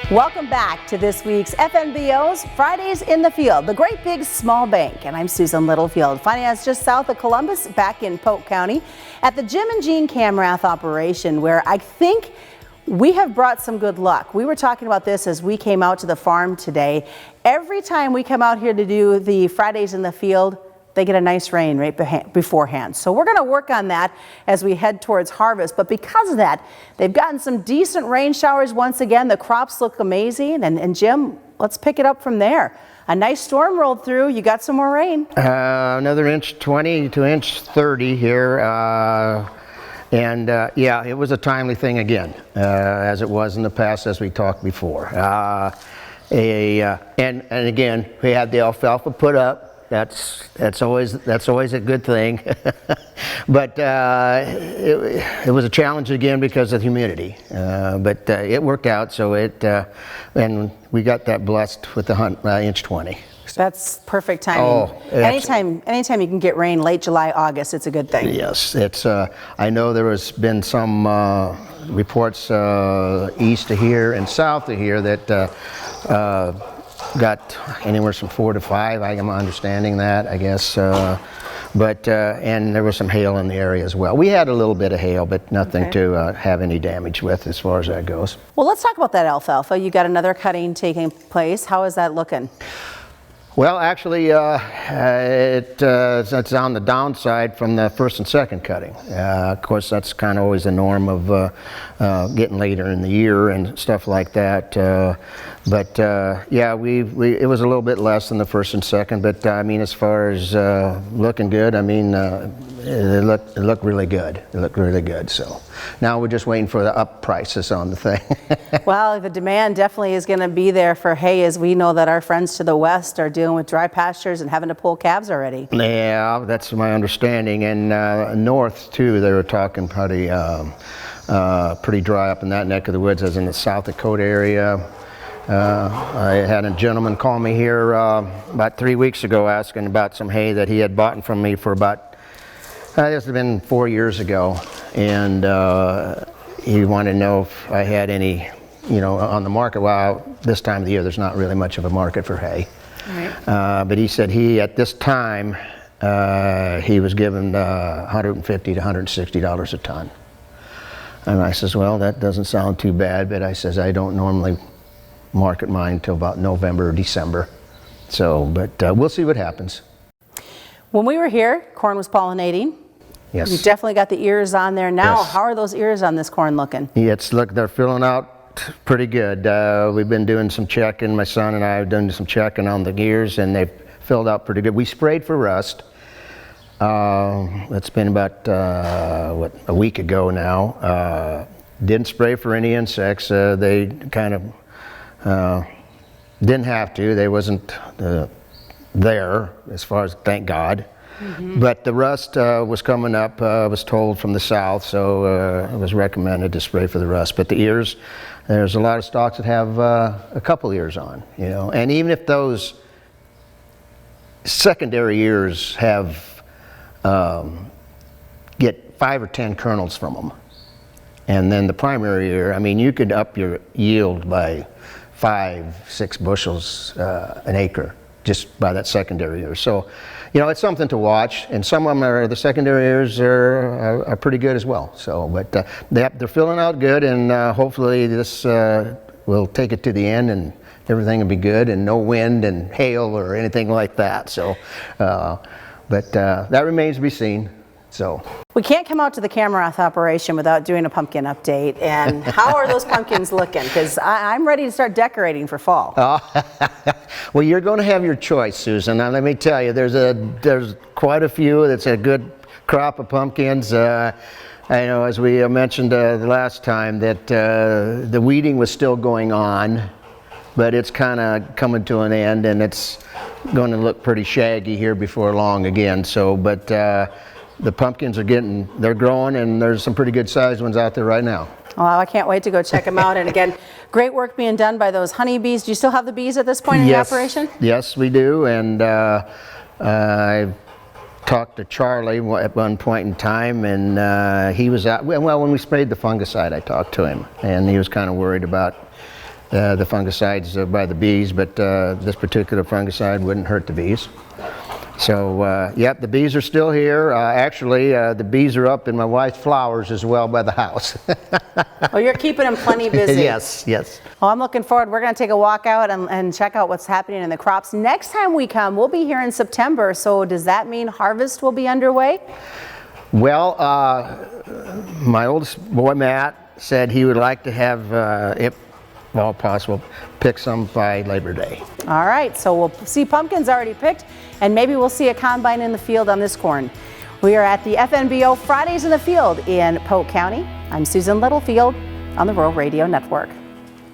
Welcome back to this week's FNBO's Fridays in the Field, the great big small bank. And I'm Susan Littlefield, finding us just south of Columbus, back in Polk County, at the Jim and Jean Kamrath operation, where I think we have brought some good luck. We were talking about this as we came out to the farm today. Every time we come out here to do the Fridays in the Field, they get a nice rain right beforehand. So we're going to work on that as we head towards harvest. But because of that, they've gotten some decent rain showers once again. The crops look amazing. And Jim, let's pick it up from there. A nice storm rolled through. You got some more rain. Another inch 20 to inch 30 here. Yeah, it was a timely thing again, as it was in the past, as we talked before. And again, we had the alfalfa put up. That's always a good thing. But it was a challenge again because of humidity. But it worked out. So and we got that blessed with the inch 20. That's perfect timing. Oh, anytime you can get rain late July, August, it's a good thing. Yes, it's. I know there has been some reports east of here and south of here that got anywhere from 4 to 5. I am understanding that, I guess. But and there was some hail in the area as well. We had a little bit of hail, but nothing to have any damage with as far as that goes. Well, let's talk about that alfalfa. You got another cutting taking place. How is that looking? Well, actually, it's on the downside from the first and second cutting. Of course, that's kind of always the norm of getting later in the year and stuff like that. But yeah, it was a little bit less than the first and second. But I mean, as far as looking good, I mean, it looked really good. It looked really good. So now we're just waiting for the up prices on the thing. Well, the demand definitely is going to be there for hay, as we know that our friends to the west are dealing with dry pastures and having to pull calves already. Yeah, that's my understanding. And north too, they were talking pretty dry up in that neck of the woods, as in the South Dakota area. I had a gentleman call me here about 3 weeks ago asking about some hay that he had bought from me for about, this has been 4 years ago, and he wanted to know if I had any, on the market. Well, this time of the year there's not really much of a market for hay. Right. But he said at this time, he was given $150 to $160 a ton. And I says, well, that doesn't sound too bad, but I says, I don't normally market mine till about November or December. So, but we'll see what happens. When we were here, corn was pollinating. Yes. You definitely got the ears on there now. Yes. How are those ears on this corn looking? Yeah, they're filling out pretty good. We've been doing some checking. My son and I have done some checking on the ears, and they've filled out pretty good. We sprayed for rust. It's been about a week ago now. Didn't spray for any insects. They kind of didn't have to. They wasn't there, as far as, thank God. Mm-hmm. But the rust was coming up, I was told, from the south, so it was recommended to spray for the rust. But the ears, there's a lot of stalks that have a couple ears on, and even if those secondary ears have get 5 or 10 kernels from them, and then the primary ear, I mean, you could up your yield by 5-6 bushels an acre just by that secondary ear. So, it's something to watch, and some of them the secondary ears are pretty good as well. So, but they're filling out good, and hopefully this will take it to the end, and everything will be good, and no wind and hail or anything like that. So, but that remains to be seen. So we can't come out to the Kamrath operation without doing a pumpkin update. And how are those pumpkins looking? Because I'm ready to start decorating for fall. Well, you're going to have your choice, Susan. Now, let me tell you, there's quite a few. That's a good crop of pumpkins. I know, as we mentioned the last time, that the weeding was still going on, but it's kind of coming to an end, and it's going to look pretty shaggy here before long again. So, but the pumpkins they're growing, and there's some pretty good sized ones out there right now. Well, I can't wait to go check them out. And again, great work being done by those honeybees. Do you still have the bees at this point in the operation? Yes, we do. And I talked to Charlie at one point in time, and he was out. Well, when we sprayed the fungicide, I talked to him, and he was kind of worried about the fungicides by the bees, but this particular fungicide wouldn't hurt the bees. So, yep, the bees are still here. Actually, the bees are up in my wife's flowers as well by the house. Oh, you're keeping them plenty busy. Yes, yes. Well, I'm looking forward. We're going to take a walk out and check out what's happening in the crops. Next time we come, we'll be here in September. So does that mean harvest will be underway? Well, my oldest boy, Matt, said he would like to have, if all possible, pick some by Labor Day. All right, so we'll see pumpkins already picked, and maybe we'll see a combine in the field on this corn. We are at the FNBO Fridays in the Field in Polk County. I'm Susan Littlefield on the Rural Radio Network.